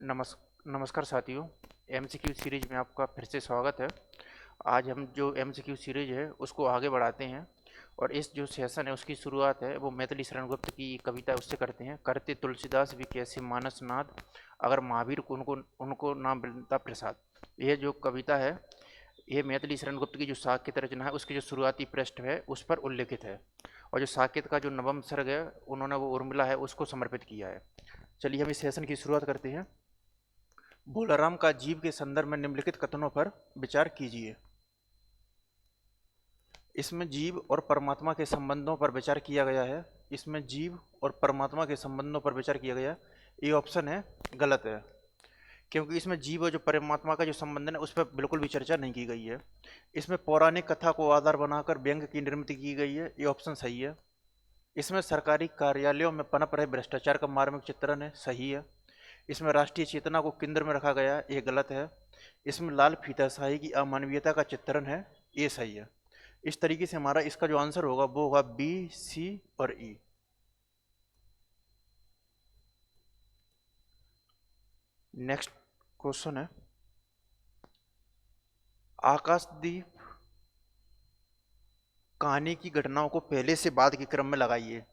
नमस्कार साथियों। MCQ series में आपका फिर से स्वागत है। आज हम जो एमसीक्यू सीरीज है उसको आगे बढ़ाते हैं और इस जो सेशन है उसकी शुरुआत है वो मैथिली शरण गुप्त की कविता उससे करते हैं। करते तुलसीदास भी कैसे मानस नाद, अगर महावीर को उनको उनको नाम मिलता प्रसाद। ये जो कविता है ये मैथिली शरण गुप्त की जो साकेत रचना है उसकी जो शुरुआती पृष्ठ है उस पर उल्लेखित है और जो साकेत का जो नवम सर्ग है उन्होंने वो उर्मिला है उसको समर्पित किया है। चलिए हम इस सेशन की शुरुआत करते हैं। भोलाराम का जीव के संदर्भ में निम्नलिखित कथनों पर विचार कीजिए। इसमें जीव और परमात्मा के संबंधों पर विचार किया गया है। इसमें जीव और परमात्मा के संबंधों पर विचार किया गया। ये ऑप्शन है गलत है, क्योंकि इसमें जीव और जो परमात्मा का जो संबंध है उस पर बिल्कुल भी चर्चा नहीं की गई है। इसमें पौराणिक कथा को आधार बनाकर व्यंग की निर्मित की गई है। ये ऑप्शन सही है। इसमें सरकारी कार्यालयों में पनप रहे भ्रष्टाचार का मार्मिक चित्रण है। सही है। इसमें राष्ट्रीय चेतना को केंद्र में रखा गया है। ये गलत है। इसमें लाल फीताशाही की अमानवीयता का चित्रण है। ये सही है। इस तरीके से हमारा इसका जो आंसर होगा वो होगा बी, सी और ई। नेक्स्ट क्वेश्चन है, आकाशदीप कहानी की घटनाओं को पहले से बाद के क्रम में लगाइए।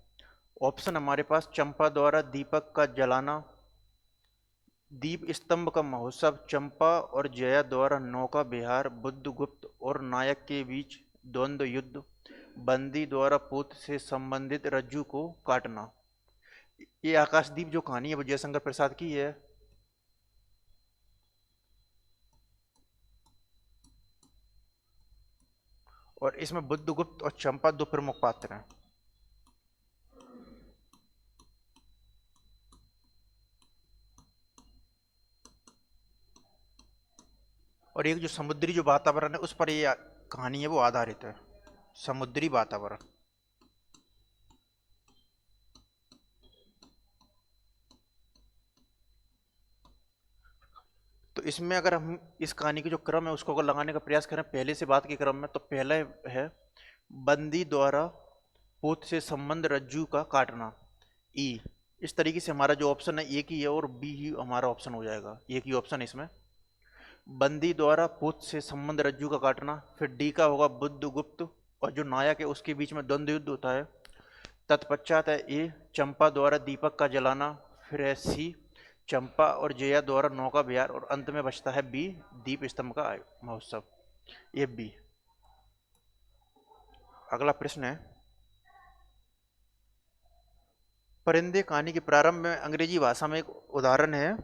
ऑप्शन हमारे पास चंपा द्वारा दीपक का जलाना, दीप स्तंभ का महोत्सव, चंपा और जया द्वारा नौका विहार, बुद्धगुप्त और नायक के बीच द्वंद्व युद्ध, बंदी द्वारा पूत से संबंधित रज्जू को काटना। ये आकाशदीप जो कहानी है वो जयशंकर प्रसाद की है। और इसमें बुद्धगुप्त और चंपा दो प्रमुख पात्र हैं। और एक जो समुद्री जो वातावरण है उस पर ये कहानी है वो आधारित है, समुद्री वातावरण। तो इसमें अगर हम इस कहानी की जो क्रम है उसको अगर लगाने का प्रयास करें पहले से बात के क्रम में, तो पहले है बंदी द्वारा पोत से संबंध रज्जू का काटना, ई। इस तरीके से हमारा जो ऑप्शन है एक ही है और बी ही हमारा ऑप्शन हो जाएगा। एक ही ऑप्शन है इसमें, बंदी द्वारा पोत से संबंध रज्जू का काटना। फिर डी का होगा बुद्धगुप्त और जो नायक है उसके बीच में द्वंद्व युद्ध होता है। तत्पश्चात है ए चंपा द्वारा दीपक का जलाना। फिर है सी चंपा और जया द्वारा नौका विहार और अंत में बचता है बी दीप स्तंभ का महोत्सव। ये बी। अगला प्रश्न है, परिंदे कहानी के प्रारंभ में अंग्रेजी भाषा में एक उदाहरण है,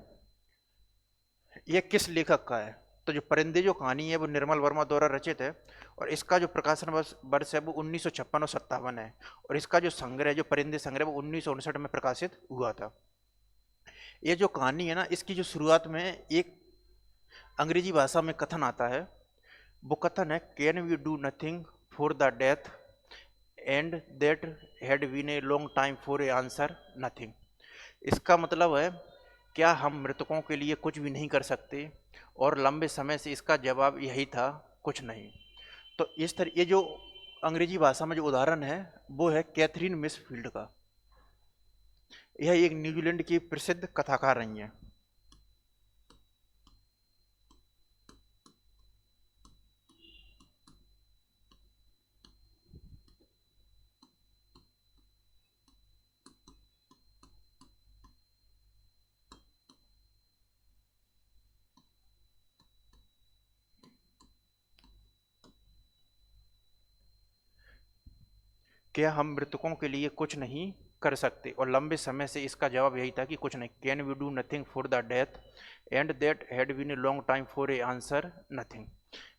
यह किस लेखक का है? तो जो परिंदे जो कहानी है वो निर्मल वर्मा द्वारा रचित है और इसका जो प्रकाशन वर्ष है वो 1956 और 57 है। और इसका जो संग्रह जो परिंदे संग्रह वो 1959 में प्रकाशित हुआ था। ये जो कहानी है ना इसकी जो शुरुआत में एक अंग्रेजी भाषा में कथन आता है। वो कथन है, can we do nothing for the death and that had been a long time for a answer nothing. इसका मतलब है, क्या हम मृतकों के लिए कुछ भी नहीं कर सकते और लंबे समय से इसका जवाब यही था, कुछ नहीं। तो इस तरह ये जो अंग्रेजी भाषा में जो उदाहरण है वो है कैथरीन मिसफील्ड का। यह एक न्यूजीलैंड की प्रसिद्ध कथाकार रही हैं। क्या हम मृतकों के लिए कुछ नहीं कर सकते और लंबे समय से इसका जवाब यही था कि कुछ नहीं। Can we do nothing for the death and that had been a long time for a answer nothing.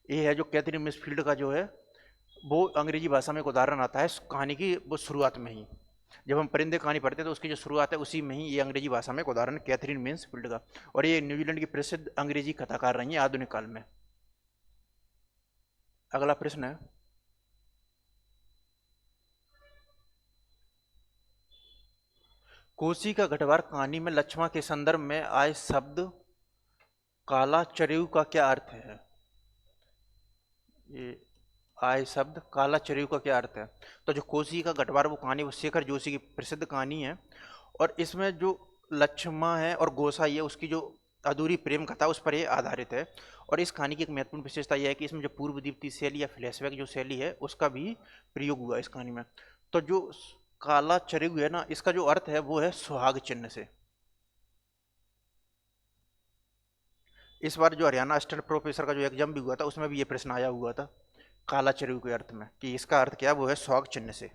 ये है जो कैथरीन मिसफील्ड का जो है वो अंग्रेजी भाषा में एक उदाहरण आता है कहानी की वो शुरुआत में ही। जब हम परिंदे कहानी पढ़ते हैं तो उसकी जो शुरुआत है उसी में ही ये अंग्रेजी भाषा में एक उदाहरण कैथरीन मिसफील्ड का। और ये न्यूजीलैंड की प्रसिद्ध अंग्रेजी कथाकार रही है आधुनिक काल में। अगला प्रश्न है, कोसी का गढ़वार कहानी में लक्ष्मण के संदर्भ में आए शब्द काला चरेऊ का क्या अर्थ है? ये आए शब्द काला चरेऊ का क्या अर्थ है? तो जो कोसी का गढ़वार वो कहानी वो शेखर जोशी की प्रसिद्ध कहानी है और इसमें जो लक्ष्मण है और गोसाई है उसकी जो अधूरी प्रेम कथा उस पर ये आधारित है। और इस कहानी की एक महत्वपूर्ण विशेषता यह है कि इसमें जो पूर्व दीप्ति शैली या फ्लैशबैक जो शैली है उसका भी प्रयोग हुआ इस कहानी में। तो जो काला चरिग है ना, इसका जो अर्थ है वो है सुहाग चिन्ह से। इस बार जो हरियाणा असिस्टेंट प्रोफेसर का जो एग्जाम भी हुआ था उसमें भी ये प्रश्न आया हुआ था काला चरिग के अर्थ में, कि इसका अर्थ क्या है, वो है सुहाग चिन्ह से।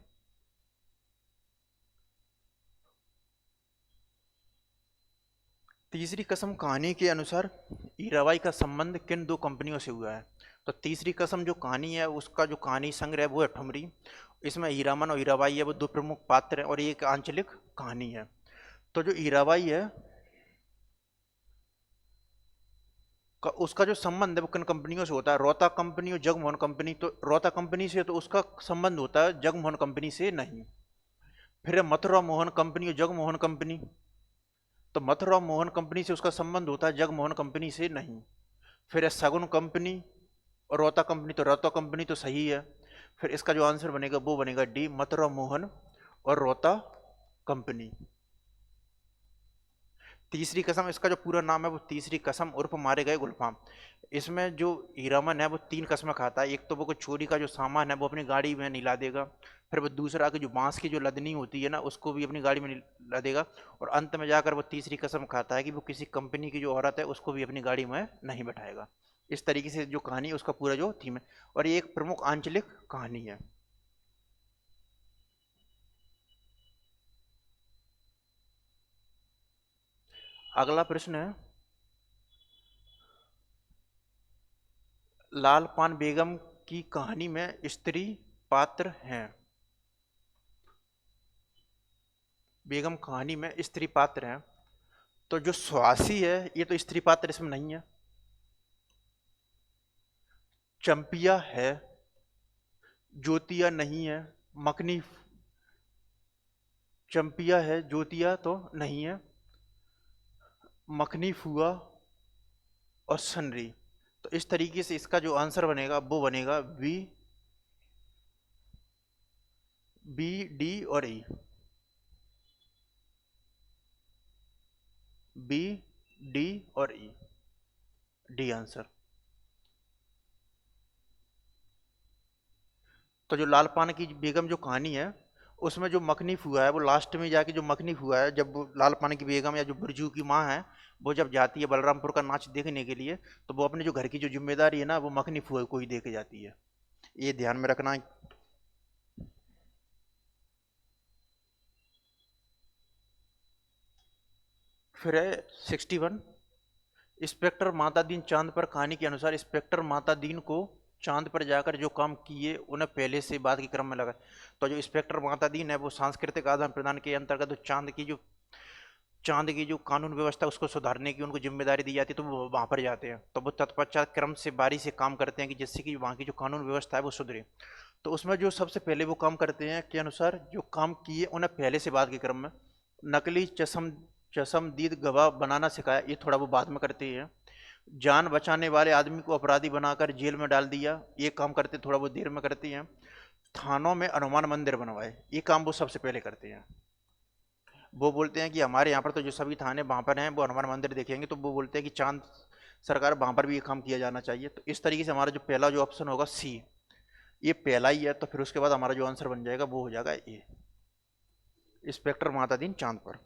तीसरी कसम कहानी के अनुसार हीराबाई का संबंध किन दो कंपनियों से हुआ है? तो तीसरी कसम जो कहानी है उसका जो कहानी संग्रह है वो है ठुमरी। इसमें हीरामन और हीराबाई है वो दो प्रमुख पात्र हैं और ये एक आंचलिक कहानी है। तो जो हीराबाई है उसका जो संबंध है वो किन कंपनियों से होता है? रोहता कंपनी और जगमोहन कंपनी। तो रोहता कंपनी से तो उसका संबंध होता है, जगमोहन कंपनी से नहीं। फिर है मथुरा मोहन कंपनी और जगमोहन कंपनी। तो मथुरा मोहन कंपनी से उसका संबंध होता है, जगमोहन कंपनी से नहीं। फिर है सगुन कंपनी और रोहता कंपनी। तो रोहता कंपनी तो सही है। फिर इसका जो आंसर बनेगा वो बनेगा डी, मथुरा मोहन और रोहता कंपनी। तीसरी कसम, इसका जो पूरा नाम है वो तीसरी कसम उर्फ मारे गए गुलफाम। इसमें जो हीरामन है वो तीन कस्में खाता है। एक तो वो कोई चोरी का जो सामान है वो अपनी गाड़ी में नहीं ला देगा। फिर वो दूसरा कि जो बांस की जो लदनी होती है ना उसको भी अपनी गाड़ी में नहीं ला देगा। और अंत में जाकर वो तीसरी कसम खाता है कि वो किसी कंपनी की जो औरत है उसको भी अपनी गाड़ी में नहीं बैठाएगा। इस तरीके से जो कहानी है उसका पूरा जो थीम है, और ये एक प्रमुख आंचलिक कहानी है। अगला प्रश्न है, लाल पान बेगम की कहानी में स्त्री पात्र हैं। बेगम कहानी में स्त्री पात्र हैं। तो जो सुहासी है ये तो स्त्री पात्र इसमें नहीं है। चंपिया है, ज्योतिया नहीं है, मकनी, चंपिया है, ज्योतिया तो नहीं है, मखनी फुआ और सनरी। तो इस तरीके से इसका जो आंसर बनेगा वो बनेगा बी, बी डी और ई। बी, डी और ई, डी आंसर। तो जो लाल पान की बेगम जो कहानी है उसमें जो मखनी फुआ है वो लास्ट में जाके, जो मखनी फुआ है जब वो लाल पान की बेगम या जो बिरजू की माँ है वो जब जाती है बलरामपुर का नाच देखने के लिए, तो वो अपने जो घर की जो जिम्मेदारी है ना वो मखनी फुआ को ही दे के जाती है। ये ध्यान में रखना। फिर है 61, इंस्पेक्टर माता दीन चांद पर कहानी के अनुसार इंस्पेक्टर माता दीन को चांद पर जाकर जो काम किए उन्हें पहले से बाद के क्रम में लगा। तो जो इंस्पेक्टर माता दीन है वो सांस्कृतिक आदान प्रदान के अंतर्गत जो चांद की जो कानून व्यवस्था उसको सुधारने की उनको जिम्मेदारी दी जाती है, तो वो वहाँ पर जाते हैं। तो वो तत्पश्चात क्रम से बारी से काम करते हैं कि जिससे कि वहाँ की जो कानून व्यवस्था है वो सुधरे। तो उसमें जो सबसे पहले वो काम करते हैं के अनुसार जो काम किए उन्हें पहले से बाद के क्रम में नकली चशमदीद गवाह बनाना सिखाया, ये थोड़ा वो बाद में करते हैं। जान बचाने वाले आदमी को अपराधी बनाकर जेल में डाल दिया, ये काम करते थोड़ा वो देर में करते हैं। थानों में हनुमान मंदिर बनवाए, ये काम वो सबसे पहले करते हैं। वो बोलते हैं कि हमारे यहाँ पर तो जो सभी थाने वहाँ पर हैं वो हनुमान मंदिर देखेंगे, तो वो बोलते हैं कि चांद सरकार वहाँ पर भी ये काम किया जाना चाहिए। तो इस तरीके से हमारा जो पहला जो ऑप्शन होगा सी, ये पहला ही है। तो फिर उसके बाद हमारा जो आंसर बन जाएगा वो हो जाएगा ए, इंस्पेक्टर माता दीन चांद पर।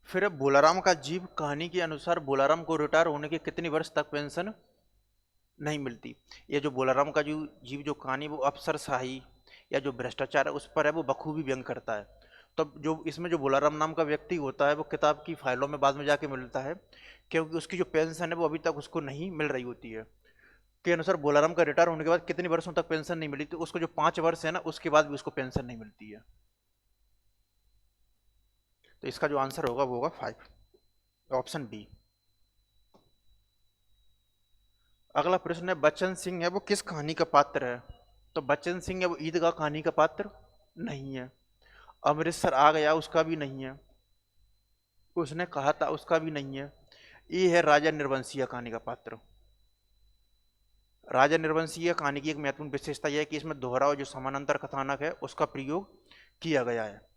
फिर भोलाराम का जीव कहानी के अनुसार भोलाराम को रिटायर होने के कितने वर्ष तक पेंशन नहीं मिलती? ये जो भोलाराम का जो जीव जो कहानी वो अफसरशाही या जो भ्रष्टाचार है उस पर है, वो बखूबी व्यंग करता है। तो जो इसमें जो भोलाराम नाम का व्यक्ति होता है वो किताब की फाइलों में बाद में जाके मिलता है, क्योंकि उसकी जो पेंशन है वो अभी तक उसको नहीं मिल रही होती है। के अनुसार भोलाराम का रिटायर होने के बाद कितने वर्षों तक पेंशन नहीं मिली, तो उसको जो 5 वर्ष है ना उसके बाद भी उसको पेंशन नहीं मिलती है। तो इसका जो आंसर होगा वो होगा 5, ऑप्शन बी। अगला प्रश्न है, बच्चन सिंह है वो किस कहानी का पात्र है? तो बच्चन सिंह है वो ईदगाह कहानी का पात्र नहीं है। अमृतसर आ गया उसका भी नहीं है। उसने कहा था उसका भी नहीं है। ये है राजा निर्वंशीय कहानी का पात्र। राजा निर्वंशीय कहानी की एक महत्वपूर्ण विशेषता यह है कि इसमें दोहरा और जो समानांतर कथानक है उसका प्रयोग किया गया है।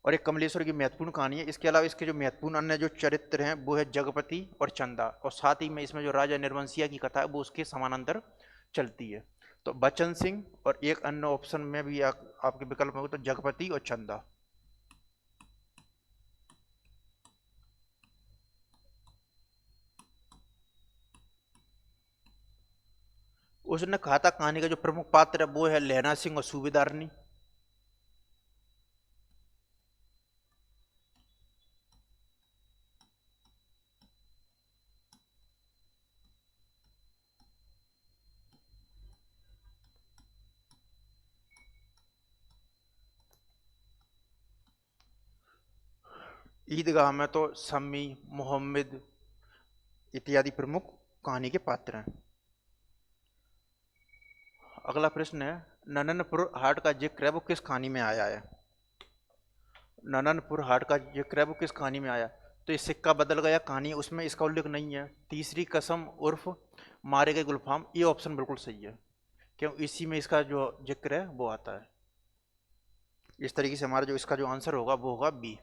और एक कमलेश्वर की महत्वपूर्ण कहानी है। इसके अलावा इसके जो महत्वपूर्ण अन्य जो चरित्र हैं वो है जगपति और चंदा, और साथ ही में इसमें जो राजा निर्वंशिया की कथा है वो उसके समानांतर चलती है। तो बच्चन सिंह और एक अन्य ऑप्शन में भी आपके विकल्प में हो तो जगपति और चंदा। उसने कहा था कहानी का जो प्रमुख पात्र है वो है लहना सिंह और सूबेदारनी। ईदगाह में तो सम्मी, मोहम्मद इत्यादि प्रमुख कहानी के पात्र हैं। अगला प्रश्न है, नननपुर हाट का जिक्र है वो किस कहानी में आया है? नननपुर हाट का जिक्र है वो किस कहानी में आया? तो ये सिक्का बदल गया कहानी, उसमें इसका उल्लेख नहीं है। तीसरी कसम उर्फ मारे गए गुलफाम, ये ऑप्शन बिल्कुल सही है, क्यों इसी में इसका जो जिक्र है वो आता है। इस तरीके से हमारा जो इसका जो आंसर होगा वो होगा बी।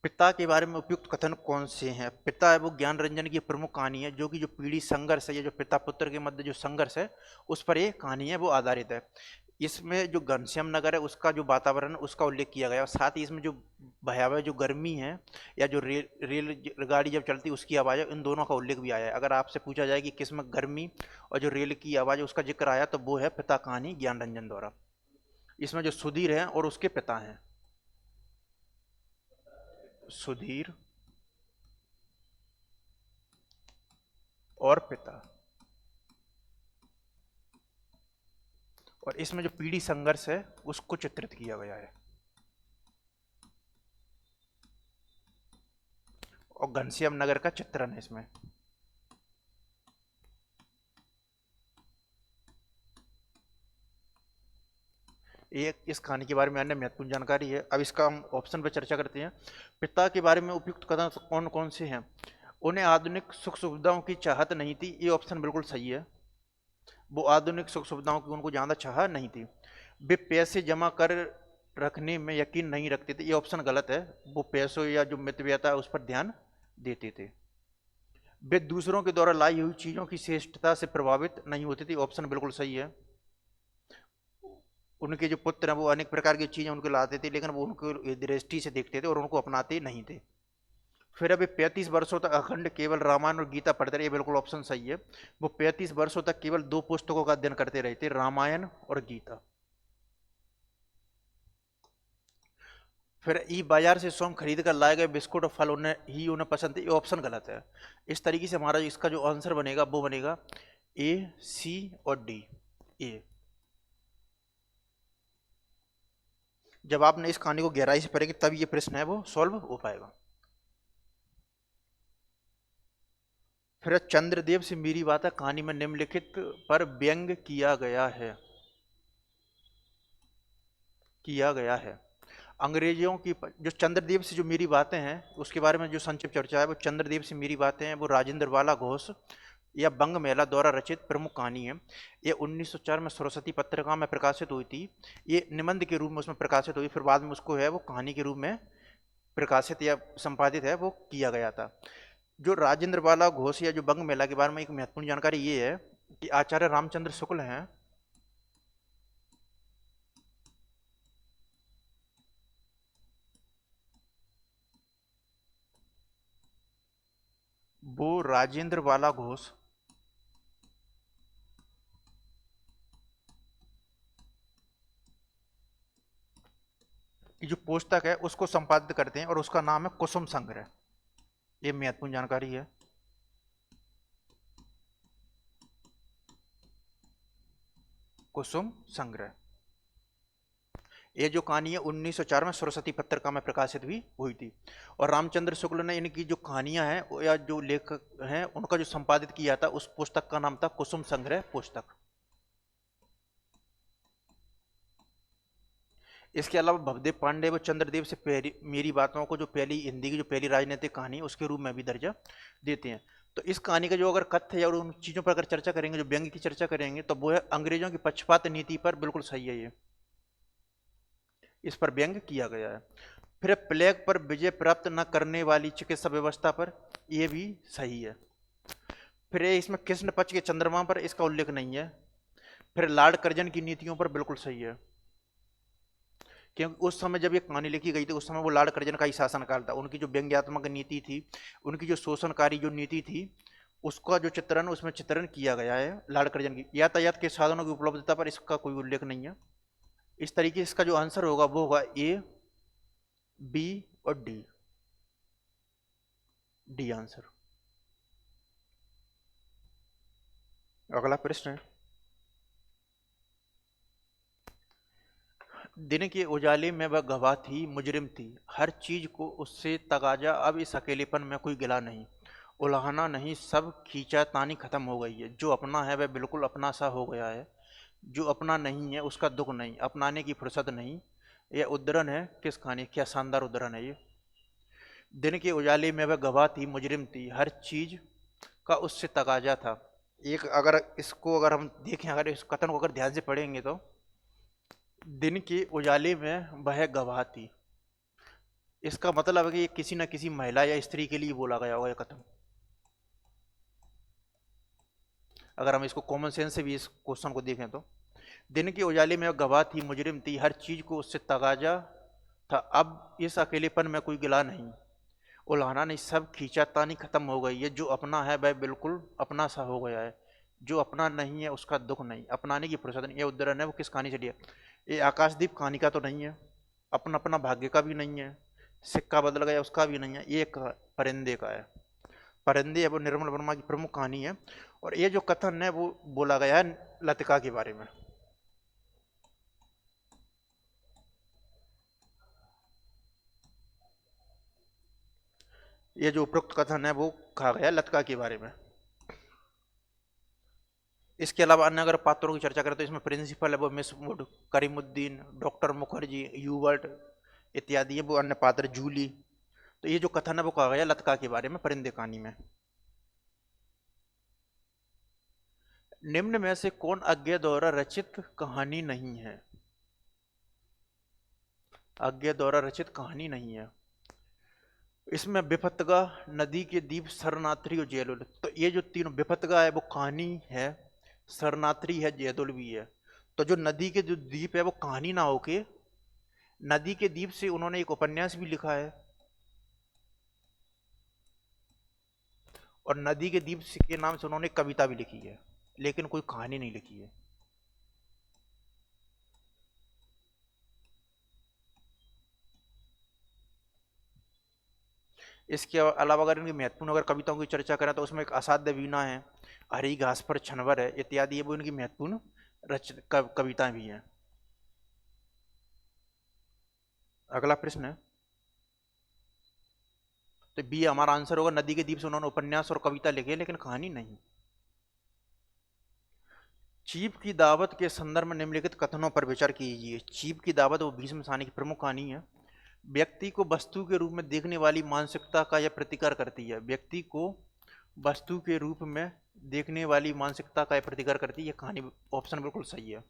पिता के बारे में उपयुक्त कथन कौन से हैं? पिता है वो ज्ञान रंजन की प्रमुख कहानी है, जो कि जो पीढ़ी संघर्ष है, ये जो पिता पुत्र के मध्य जो संघर्ष है उस पर ये कहानी है वो आधारित है। इसमें जो घनश्याम नगर है उसका जो वातावरण है उसका उल्लेख किया गया, और साथ ही इसमें जो भयावह जो गर्मी है या जो रेलगाड़ी जब चलती है उसकी आवाज़ है, इन दोनों का उल्लेख भी आया है। अगर आपसे पूछा जाए कि किसमें गर्मी और जो रेल की आवाज़ है उसका जिक्र आया तो वो है पिता कहानी ज्ञान रंजन द्वारा। इसमें जो सुधीर है और उसके पिता हैं, सुधीर और पिता, और इसमें जो पीढ़ी संघर्ष है उसको चित्रित किया गया है। और घनश्याम नगर का चित्रण है इसमें। एक इस कहानी के बारे में अन्य महत्वपूर्ण जानकारी है। अब इसका हम ऑप्शन पर चर्चा करते हैं। पिता के बारे में उपयुक्त कथन कौन कौन से हैं? उन्हें आधुनिक सुख सुविधाओं की चाहत नहीं थी, ये ऑप्शन बिल्कुल सही है। वो आधुनिक सुख सुविधाओं की उनको ज़्यादा चाह नहीं थी। वे पैसे जमा कर रखने में यकीन नहीं रखते थे, ये ऑप्शन गलत है। वो पैसों या जो मितव्ययता है उस पर ध्यान देते थे। वे दूसरों के द्वारा लाई हुई चीज़ों की श्रेष्ठता से प्रभावित नहीं होती थी, ऑप्शन बिल्कुल सही है। उनके जो पुत्र हैं वो अनेक प्रकार की चीज़ें उनको लाते थे, लेकिन वो उनको दृष्टि से देखते थे और उनको अपनाते नहीं थे। फिर अभी 35 वर्षों तक अखंड केवल रामायण और गीता पढ़ते रहे, ये बिल्कुल ऑप्शन सही है। वो 35 वर्षों तक केवल दो पुस्तकों का अध्ययन करते रहे थे, रामायण और गीता। फिर ई बाजार से स्वयं खरीद कर लाए गए बिस्कुट और फल उन्हें पसंद थे, ये ऑप्शन गलत है। इस तरीके से हमारा इसका जो आंसर बनेगा वो बनेगा ए, सी और डी। ए। जब आपने इस कहानी को गहराई से पढ़ेंगे तब ये प्रश्न है वो सॉल्व हो पाएगा। फिर चंद्रदेव से मेरी बात है कहानी में निम्नलिखित पर व्यंग किया गया है। अंग्रेजों की जो चंद्रदेव से जो मेरी बातें हैं उसके बारे में जो संक्षिप्त चर्चा है वो चंद्रदेव से मेरी बातें हैं, वो राजेंद्र बाला घोष या बंग मेला द्वारा रचित प्रमुख कहानी है। ये 1904 में सरस्वती पत्रिका में प्रकाशित हुई थी। ये निबंध के रूप में उसमें प्रकाशित हुई, फिर बाद में उसको है वो कहानी के रूप में प्रकाशित या संपादित है वो किया गया था। जो राजेंद्र बाला घोष या जो बंग मेला के बारे में एक महत्वपूर्ण जानकारी ये है कि आचार्य रामचंद्र शुक्ल हैं, वो राजेंद्र बाला घोष की जो पुस्तक है उसको संपादित करते हैं और उसका नाम है कुसुम संग्रह। ये महत्वपूर्ण जानकारी है। कुसुम संग्रह, ये जो कहानी है 1904 में सरस्वती पत्रिका में प्रकाशित भी हुई थी। और रामचंद्र शुक्ल ने इनकी जो कहानियां हैं या जो लेखक हैं उनका जो संपादित किया था उस पुस्तक का नाम था कुसुम संग्रह पुस्तक। इसके अलावा भवदेव पांडे व चंद्रदेव से मेरी बातों को जो पहली हिंदी की जो पहली राजनीतिक कहानी उसके रूप में भी दर्जा देते हैं। तो इस कहानी का जो अगर कथ्य है और उन चीज़ों पर अगर चर्चा करेंगे, जो व्यंग्य की चर्चा करेंगे, तो वो है अंग्रेजों की पक्षपात नीति पर बिल्कुल सही है ये, इस पर व्यंग्य किया गया है। फिर प्लेग पर विजय प्राप्त न करने वाली चिकित्सा व्यवस्था पर, ये भी सही है। फिर इसमें कृष्ण पक्ष के चंद्रमा पर इसका उल्लेख नहीं है। फिर लॉर्ड कर्जन की नीतियों पर बिल्कुल सही है, क्योंकि उस समय जब ये कहानी लिखी गई थी उस समय वो लॉर्ड कर्जन का ही शासनकाल था। उनकी जो व्यंग्यात्मक नीति थी, उनकी जो शोषणकारी जो नीति थी, उसका जो चित्रण उसमें चित्रण किया गया है लॉर्ड कर्जन की। यातायात के साधनों की उपलब्धता पर इसका कोई उल्लेख नहीं है। इस तरीके से इसका जो आंसर होगा वो होगा ए, बी और डी। D answer. अगला प्रश्न है, दिन के उजाले में वह गवाह थी, मुजरिम थी, हर चीज को उससे तगाजा, अब इस अकेलेपन में कोई गिला नहीं, उलाहना नहीं, सब खींचा तानी खत्म हो गई है, जो अपना है वह बिल्कुल अपना सा हो गया है, जो अपना नहीं है उसका दुख नहीं, अपनाने की फुर्सत नहीं। यह उद्धरण है किस कहानी? क्या शानदार उद्धरण है ये। दिन के उजाले में वह गवाह थी, मुजरिम थी, हर चीज का उससे तगाजा था। एक अगर इसको अगर हम देखें, अगर इस कथन को अगर ध्यान से पढ़ेंगे तो, दिन के उजाले में वह गवाह थी, इसका मतलब है कि ये किसी न किसी महिला या स्त्री के लिए बोला गया होगा ये कथन। अगर हम इसको कॉमन सेंस से भी इस क्वेश्चन को देखें तो, दिन के उजाले में गवाह थी, मुजरिम थी, हर चीज को उससे तगाजा था, अब इस अकेलेपन में कोई गिला नहीं, उल्हाना नहीं, सब खींचातानी खत्म हो गई है, जो अपना है वह बिल्कुल अपना सा हो गया है, जो अपना नहीं है उसका दुख नहीं, अपनाने की फुर्सत नहीं। ये उद्धरण है वो किस कहानी से लिया? ये आकाशदीप कहानी का तो नहीं है, अपना अपना भाग्य का भी नहीं है, सिक्का बदल गया उसका भी नहीं है, ये एक परिंदे का है। परिंदे है वो निर्मल वर्मा की प्रमुख कहानी है। और ये जो कथन है वो बोला गया है लतिका के बारे में। ये जो उपरोक्त कथन है वो कहा गया लतिका के बारे में। इसके अलावा अन्य अगर पात्रों की चर्चा करें तो इसमें प्रिंसिपल है वो miss Wood, Karimuddin, doctor Mukherjee, Hubert इत्यादि है वो अन्य पात्र, जूली। तो ये जो कथन है वो कहा गया लतिका के बारे में परिंदे कहानी में। निम्न में से कौन अज्ञे द्वारा रचित कहानी नहीं है? अज्ञे द्वारा रचित कहानी नहीं है। इसमें विपतगा, नदी के द्वीप, शरणार्थी और जयदुल। तो ये जो तीनों, विपतगा है वो कहानी है, शरणार्थी है, जयदुल भी है। तो जो नदी के जो द्वीप है वो कहानी ना होके, नदी के द्वीप से उन्होंने एक उपन्यास भी लिखा है, और नदी के द्वीप के नाम से उन्होंने कविता भी लिखी है, लेकिन कोई कहानी नहीं लिखी है। इसके अलावा अगर इनकी महत्वपूर्ण अगर कविताओं की चर्चा करें तो उसमें एक असाध्य वीणा है, हरी घास पर छनवर है इत्यादि, ये वो इनकी महत्वपूर्ण कविताएं भी हैं। अगला प्रश्न है, तो बी हमारा आंसर होगा, नदी के द्वीप से उन्होंने उपन्यास और कविता लिखे लेकिन कहानी नहीं। चीप की दावत के संदर्भ में निम्नलिखित कथनों पर विचार कीजिए। चीप की दावत वो भीष्म सानी की प्रमुख कहानी है। व्यक्ति को वस्तु के रूप में देखने वाली मानसिकता का यह प्रतिकार करती है। व्यक्ति को वस्तु के रूप में देखने वाली मानसिकता का यह प्रतिकार करती है, ये कहानी ऑप्शन बिल्कुल सही है।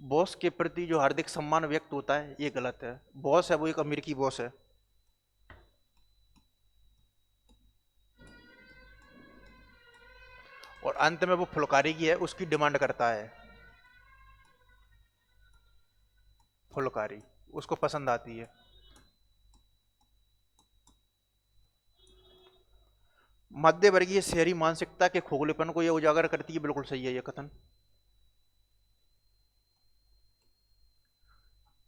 बॉस के प्रति जो हार्दिक सम्मान व्यक्त होता है ये गलत है। बॉस है वो एक अमेरिकी बॉस है। और अंत में वो फुलकारी की है, उसकी डिमांड करता है, फुलकारी उसको पसंद आती है। मध्य वर्गीय शहरी मानसिकता के खोखलेपन को यह उजागर करती है, बिल्कुल सही है यह कथन।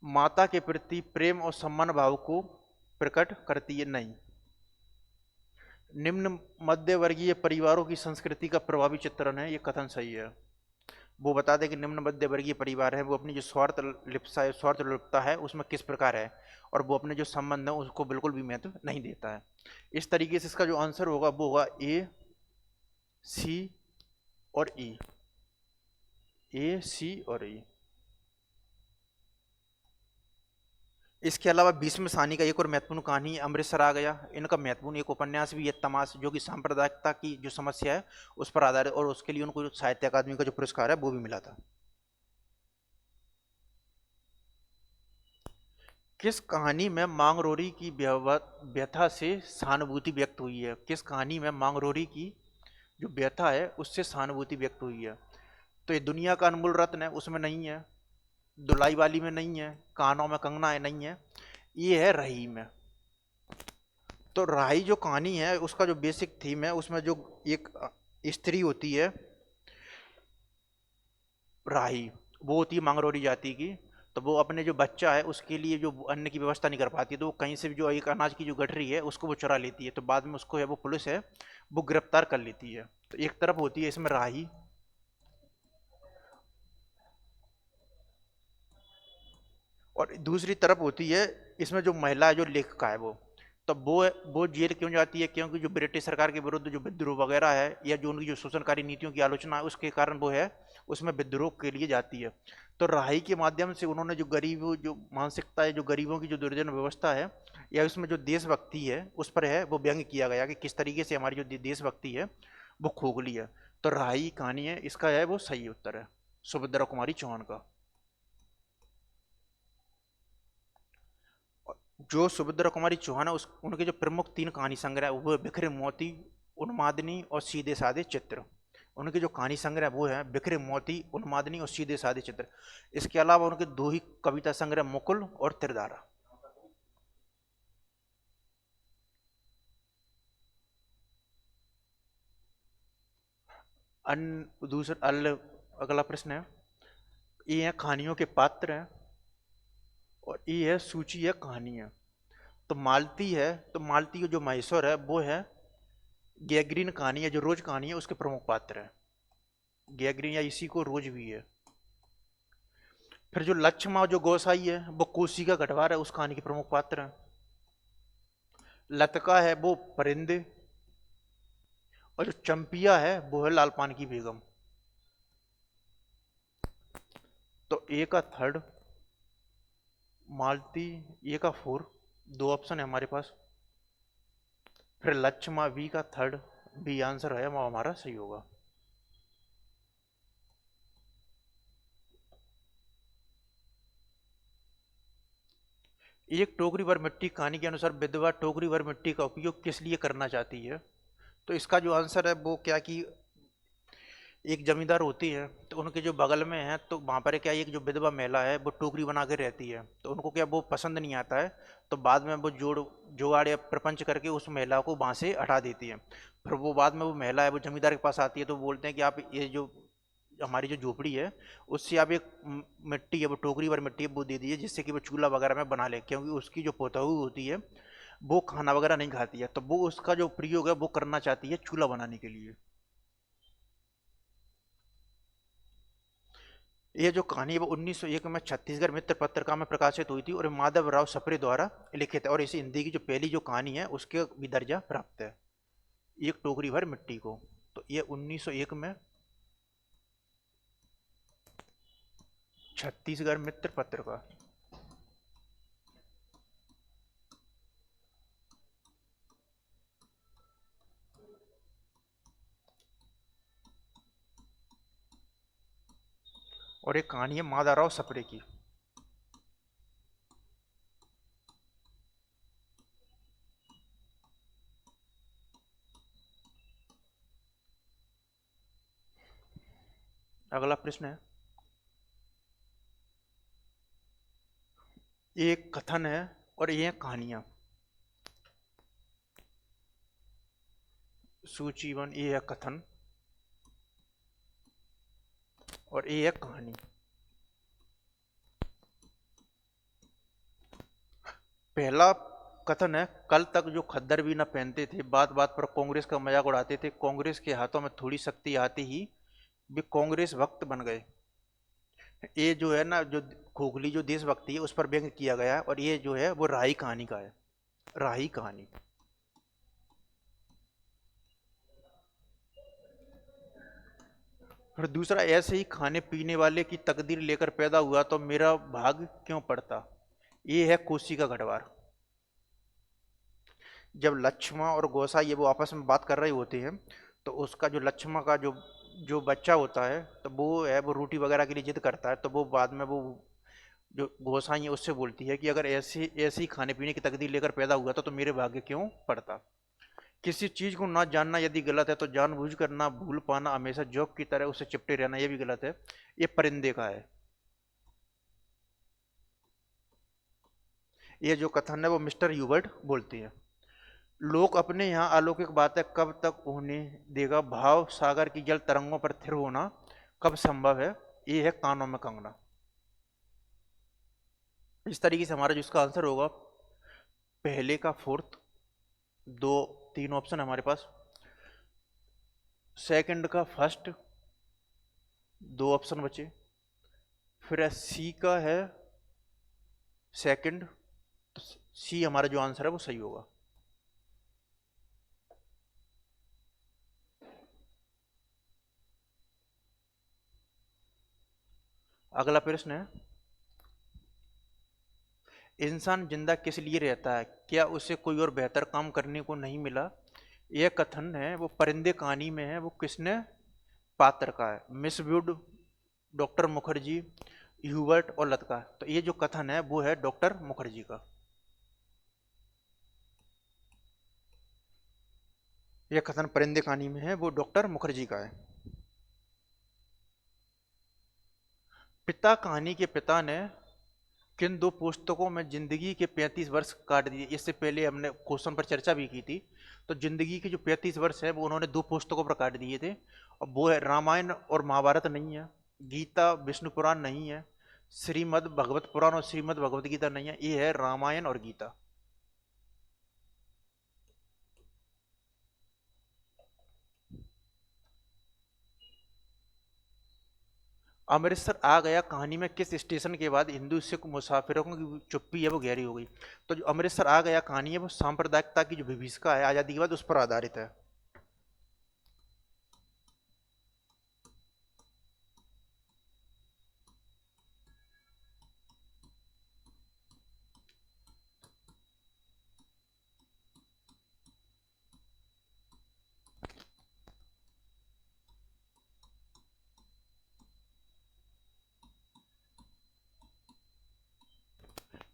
माता के प्रति प्रेम और सम्मान भाव को प्रकट करती है, नहीं। निम्न मध्य वर्गीय परिवारों की संस्कृति का प्रभावी चित्रण है, ये कथन सही है। वो बता दें कि निम्न मध्य वर्गीय परिवार है वो अपनी जो स्वार्थ लिप्सा है, स्वार्थ लिप्तता है उसमें किस प्रकार है, और वो अपने जो संबंध है उसको बिल्कुल भी महत्व नहीं देता है। इस तरीके से इसका जो आंसर होगा वो होगा ए, सी और ई। ए, सी और ई। इसके अलावा भीष्म सानी का एक और महत्वपूर्ण कहानी अमृतसर आ गया। इनका महत्वपूर्ण एक उपन्यास भी है तमाश, जो कि सांप्रदायिकता की जो समस्या है उस पर आधारित, और उसके लिए उनको जो साहित्य अकादमी का जो पुरस्कार है वो भी मिला था। किस कहानी में मांगरोरी की व्यथा से सहानुभूति व्यक्त हुई है? किस कहानी में मांगरोरी की जो व्यथा है उससे सहानुभूति व्यक्त हुई है? तो ये दुनिया का अनमोल रत्न है उसमें नहीं है, दुलाई वाली में नहीं है, कानों में कंगना है नहीं है, ये है रही में। तो राही जो कहानी है उसका जो बेसिक थीम है उसमें जो एक स्त्री होती है राही, वो होती है मांगरोरी जाति की। तो वो अपने जो बच्चा है उसके लिए जो अन्न की व्यवस्था नहीं कर पाती, तो वो कहीं से भी जो एक अनाज की जो गठरी है उसको वो चुरा लेती है। तो बाद में उसको है वो पुलिस है वो गिरफ्तार कर लेती है। तो एक तरफ होती है इसमें राही, और दूसरी तरफ होती है इसमें जो महिला है जो लेखिका है वो। तो वो जेल क्यों जाती है? क्योंकि जो ब्रिटिश सरकार के विरुद्ध जो विद्रोह वगैरह है या जो उनकी जो शोषणकारी नीतियों की आलोचना है उसके कारण वो है उसमें विद्रोह के लिए जाती है। तो राही के माध्यम से उन्होंने जो गरीब जो मानसिकता है, जो गरीबों की जो दुर्जन व्यवस्था है या उसमें जो देशभक्ति है उस पर है वो व्यंग किया गया कि किस तरीके से हमारी जो देशभक्ति है वो खोखली है। तो राही कहानी है इसका है वो सही उत्तर है सुभद्रा कुमारी चौहान का। जो सुभद्रा कुमारी चौहान है उस उनके जो प्रमुख तीन कहानी संग्रह है वो है बिखरे मोती, उन्मादनी और सीधे साधे चित्र। उनके जो कहानी संग्रह वो है बिखरे मोती, उन्मादनी और सीधे साधे चित्र। इसके अलावा उनके दो ही कविता संग्रह मुकुल और त्रिधारा। अन दूसरा अगला प्रश्न है, ये है कहानियों के पात्र हैं और ये है सूची है कहानी है। तो मालती है, तो मालती का जो महेश्वर है वो है गैग्रीन कहानी है, जो रोज कहानी है उसके प्रमुख पात्र है। गैग्रीन या इसी को रोज भी है। फिर जो लक्ष्मा जो गोसाई है वो कोसी का गढ़वार है, उस कहानी के प्रमुख पात्र हैं। लतका है वो परिंदे, और जो चंपिया है वो है लालपान की बेगम। तो ए का थर्ड मालती, ए का फोर, दो ऑप्शन है हमारे पास। फिर लक्ष्मा बी का थर्ड, बी आंसर है वो हमारा सही होगा। एक टोकरी भर मिट्टी कहानी के अनुसार विधवा टोकरी भर मिट्टी का उपयोग किस लिए करना चाहती है? तो इसका जो आंसर है वो क्या कि एक जमींदार होती है तो उनके जो बगल में है तो वहाँ पर क्या एक जो विधवा महिला है वो टोकरी बना के रहती है, तो उनको क्या वो पसंद नहीं आता है। तो बाद में वो जुगाड़ या प्रपंच करके उस महिला को वहाँ से हटा देती है। फिर वो बाद में वो महिला है वो जमींदार के पास आती है तो बोलते हैं कि आप ये जो हमारी जो झोपड़ी है उससे आप एक मिट्टी है वो टोकरी भर मिट्टी है वो दे दीजिए जिससे कि वो चूल्हा वगैरह में बना ले, क्योंकि उसकी जो पोतहू होती है वो खाना वगैरह नहीं खाती है, तो वो उसका जो प्रयोग है वो करना चाहती है चूल्हा बनाने के लिए। ये जो कहानी है वो 1901 में छत्तीसगढ़ मित्र पत्रिका में प्रकाशित हुई थी और माधव राव सप्रे द्वारा लिखित है, और इसे हिंदी की जो पहली जो कहानी है उसके भी दर्जा प्राप्त है, एक टोकरी भर मिट्टी को। तो ये 1901 में छत्तीसगढ़ मित्र पत्रिका। और एक कहानी है माधव राव सप्रे की। अगला प्रश्न है, ये एक कथन है और ये कहानियां। सूची वन, ये है कथन और ये है कहानी। पहला कथन है, कल तक जो खद्दर भी न पहनते थे बात बात पर कांग्रेस का मजाक उड़ाते थे, कांग्रेस के हाथों में थोड़ी शक्ति आती ही वे कांग्रेस भक्त बन गए। ये जो है ना जो खोखली जो देशभक्ति है उस पर व्यंग किया गया है, और ये जो है वो राही कहानी का है, राही कहानी। फिर दूसरा, ऐसे ही खाने पीने वाले की तकदीर लेकर पैदा हुआ तो मेरा भाग क्यों पड़ता? ये है कोसी का गढ़वार। जब लक्ष्मा और गोसा ये वो आपस में बात कर रही होती हैं, तो उसका जो लक्ष्मा का जो जो बच्चा होता है, तो वो है वो रोटी वगैरह के लिए जिद करता है, तो वो बाद में वो जो गोसाई है उससे बोलती है कि अगर ऐसी ऐसी खाने पीने की तकदीर लेकर पैदा हुआ था तो मेरे भाग्य क्यों पड़ता। किसी चीज को ना जानना यदि गलत है, तो जानबूझकर ना भूल पाना, हमेशा जोक की तरह उससे चिपटे रहना, ये भी गलत है। ये परिंदे का है। ये जो कथन है वो मिस्टर ह्यूबर्ट बोलती है। लोग अपने यहाँ अलौकिक बातें कब तक होने देगा, भाव सागर की जल तरंगों पर थिर होना कब संभव है, ये है कानों में कंगना। इस तरीके से हमारा जो इसका आंसर होगा, पहले का फोर्थ, दो तीन ऑप्शन है हमारे पास, सेकंड का फर्स्ट, दो ऑप्शन बचे, फिर सी का है सेकंड, तो सी हमारा जो आंसर है वो सही होगा। अगला प्रश्न है, इंसान जिंदा किस लिए रहता है, क्या उसे कोई और बेहतर काम करने को नहीं मिला। यह कथन है वो परिंदे कहानी में है, वो किसने पात्र का है, miss would, doctor Mukherjee, Hubert और लतका। तो ये जो कथन है वो है डॉक्टर मुखर्जी का। यह कथन परिंदे कहानी में है वो डॉक्टर मुखर्जी का है। पिता कहानी के पिता ने किन दो पुस्तकों में जिंदगी के 35 वर्ष काट दिए। इससे पहले हमने क्वेश्चन पर चर्चा भी की थी। तो जिंदगी के जो 35 वर्ष है वो उन्होंने दो पुस्तकों पर काट दिए थे, और वो है रामायण और महाभारत नहीं है, गीता विष्णु पुराण नहीं है, श्रीमद् भगवत पुराण और श्रीमद् भगवत गीता नहीं है, ये है रामायण और गीता। अमृतसर आ गया कहानी में किस स्टेशन के बाद हिंदू सिख मुसाफिरों की चुप्पी है वो गहरी हो गई। तो जो अमृतसर आ गया कहानी है वो सांप्रदायिकता की जो विभीषिका है आजादी के बाद, उस पर आधारित है।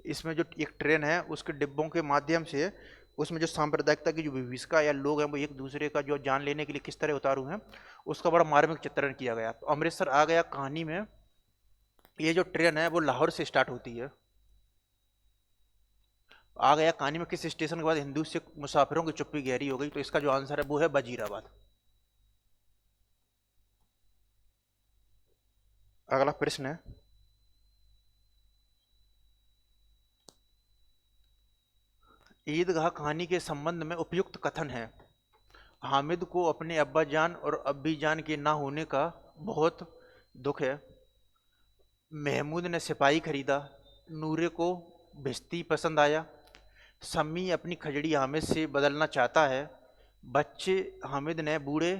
इसमें जो एक ट्रेन है उसके डिब्बों के माध्यम से, उसमें जो सांप्रदायिकता की जो विभीषिका या लोग हैं वो एक दूसरे का जो जान लेने के लिए किस तरह उतारू हैं, उसका बड़ा मार्मिक चित्रण किया गया। तो अमृतसर आ गया कहानी में ये जो ट्रेन है वो लाहौर से स्टार्ट होती है। आ गया कहानी में किस स्टेशन के बाद हिंदू सिख मुसाफिरों की चुप्पी गहरी हो गई, तो इसका जो आंसर है वो है वजीराबाद। अगला प्रश्न है, ईदगाह कहानी के संबंध में उपयुक्त कथन है। हामिद को अपने अब्बा जान और अब्बी जान के ना होने का बहुत दुख है। महमूद ने सिपाही खरीदा। नूरे को भिश्ती पसंद आया। सम्मी अपनी खजड़ी हामिद से बदलना चाहता है। बच्चे हामिद ने बूढ़े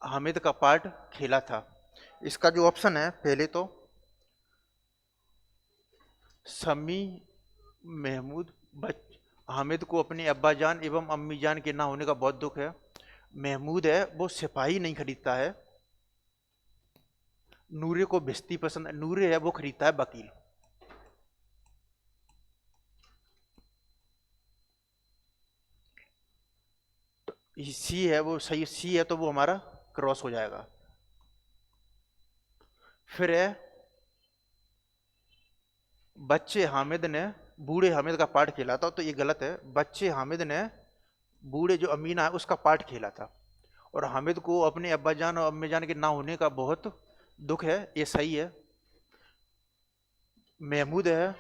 हामिद का पार्ट खेला था। इसका जो ऑप्शन है, पहले तो सम्मी, महमूद, बच हामिद को अपने अब्बा जान एवं अम्मी जान के ना होने का बहुत दुख है। महमूद है वो सिपाही नहीं खरीदता है। नूरे को भिश्ती पसंद, नूरे है वो खरीदता है वकील। सी है वो सही, सी है तो वो हमारा क्रॉस हो जाएगा। फिर है बच्चे हामिद ने बूढ़े हामिद का पार्ट खेला था, तो ये गलत है। बच्चे हामिद ने बूढ़े जो अमीना है उसका पार्ट खेला था, और हामिद को अपने अब्बा जान और अम्मी जान के ना होने का बहुत दुख है, ये सही है। महमूद है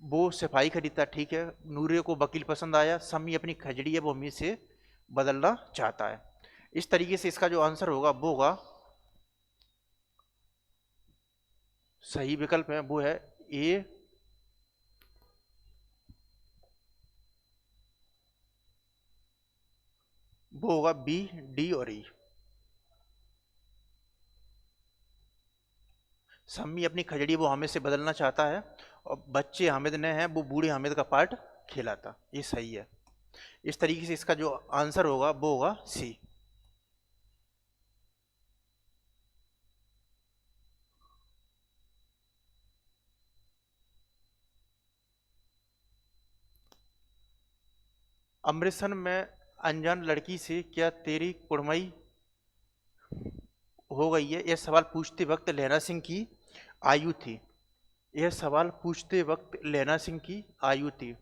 वो सिपाही खरीदता, ठीक है। नूरे को वकील पसंद आया। समी अपनी खजड़ी है वो अम्मी से बदलना चाहता है। इस तरीके से इसका जो आंसर होगा वो होगा, सही विकल्प है वो है ए, वो होगा बी, डी और ई। सम्मी अपनी खजड़ी वो हामिद से बदलना चाहता है और बच्चे हामिद ने हैं वो बूढ़े हामिद का पार्ट खिलाता। ये सही है। इस तरीके से इसका जो आंसर होगा वो होगा सी। अमृतसर में अनजान लड़की से क्या तेरी कुड़मई हो गई है, यह सवाल पूछते वक्त लहरा सिंह की आयु थी। यह सवाल पूछते वक्त लहना सिंह की आयु थी।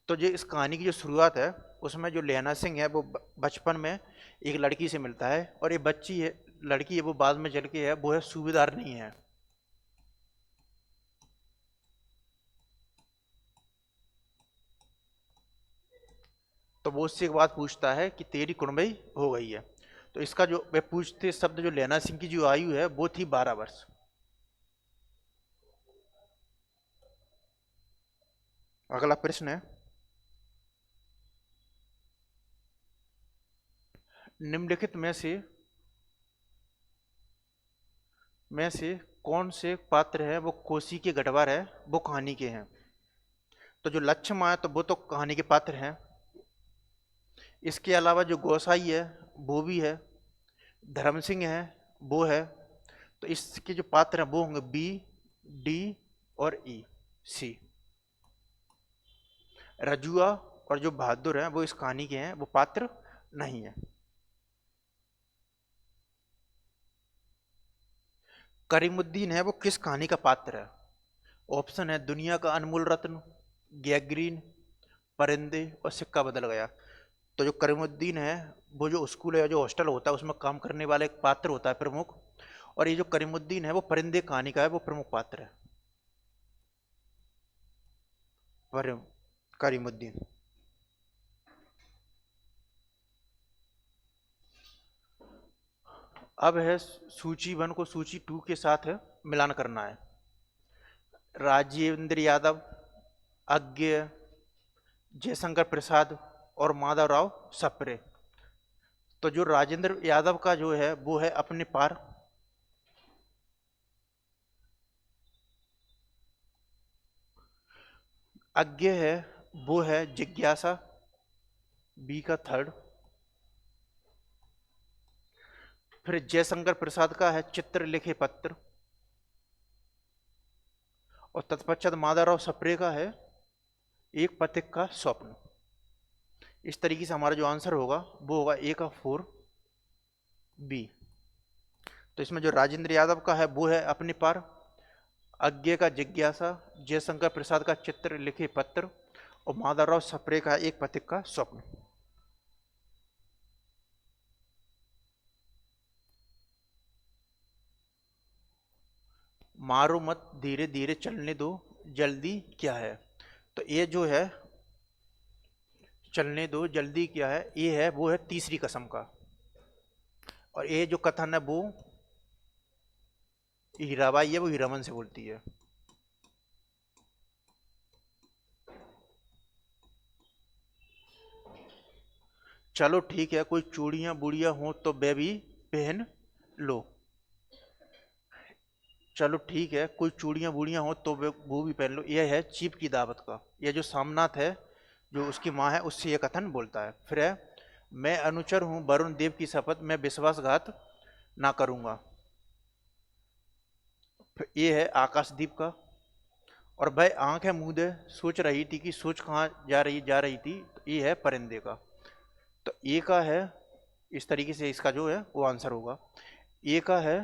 तो जो इस कहानी की जो शुरुआत है उसमें जो लहना सिंह है वो बचपन में एक लड़की से मिलता है और ये बच्ची है, लड़की है वो बाद में चल के है वो है सूबेदार नहीं है। तो वो उससे एक बात पूछता है कि तेरी कुड़मई हो गई है। तो इसका जो वे पूछते शब्द जो लहना सिंह की जो आयु है वो थी 12 वर्ष। अगला प्रश्न है, निम्नलिखित में से कौन से पात्र है वो कोसी के गढ़वार है वो कहानी के हैं। तो जो लक्ष्मण है तो वो तो कहानी के पात्र हैं। इसके अलावा जो गोसाई है वो भी है, धर्म सिंह है वो है। तो इसके जो पात्र हैं वो होंगे बी, डी और ई, सी। रजुआ और जो बहादुर हैं वो इस कहानी के हैं, वो पात्र नहीं है। करीमुद्दीन है वो किस कहानी का पात्र है? ऑप्शन है दुनिया का अनमोल रत्न, गैग्रीन, परिंदे और सिक्का बदल गया। तो जो करीमुद्दीन है वो जो स्कूल है जो हॉस्टल होता है उसमें काम करने वाला एक पात्र होता है प्रमुख। और ये जो करीमुद्दीन है वो परिंदे कहानी का है, वो प्रमुख पात्र है। करीमुद्दीन। अब है सूची 1 को सूची 2 के साथ है मिलान करना है। राजेंद्र यादव, अज्ञेय, जयशंकर प्रसाद और माधवराव सप्रे। तो जो राजेंद्र यादव का जो है वो है अपने पार, अज्ञेय है वो है जिज्ञासा, बी का थर्ड। फिर जयशंकर प्रसाद का है चित्र लिखे पत्र और तत्पश्चात माधवराव सप्रे का है एक पथिक का स्वप्न। इस तरीके से हमारा जो आंसर होगा वो होगा ए का 4, बी। तो इसमें जो राजेंद्र यादव का है वो है अपने पार, अज्ञे का जिज्ञासा, जयशंकर प्रसाद का चित्र लिखे पत्र और माधवराव सप्रे का एक पथिक का स्वप्न। मारो मत धीरे धीरे चलने दो, जल्दी क्या है? तो ये जो है चलने दो जल्दी क्या है, ये है वो है तीसरी कसम का। और ये जो कथन है वो हीराबाई है वो हीरामन से बोलती है। चलो ठीक है, कोई चूड़ियां बुड़ियां हो तो वे भी पहन लो। चलो ठीक है, कोई चूड़ियां बुड़ियां हो तो वो भी पहन लो, यह है चीप की दावत का। यह जो सामनाथ है जो उसकी माँ है उससे यह कथन बोलता है। फिर है मैं अनुचर हूँ वरुण देव की शपथ, मैं विश्वासघात ना करूंगा। फिर ये है आकाशदीप का। और भाई आंखें मूंदे सोच रही थी कि सोच कहाँ जा रही थी, तो ये है परिंदे का। तो ए का है, इस तरीके से इसका जो है वो आंसर होगा। ए का है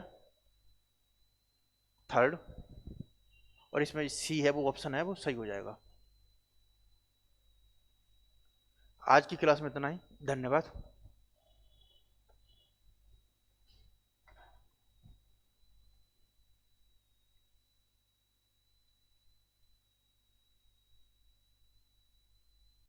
थर्ड और इसमें सी है वो ऑप्शन है वो सही हो जाएगा। आज की क्लास में इतना ही, धन्यवाद।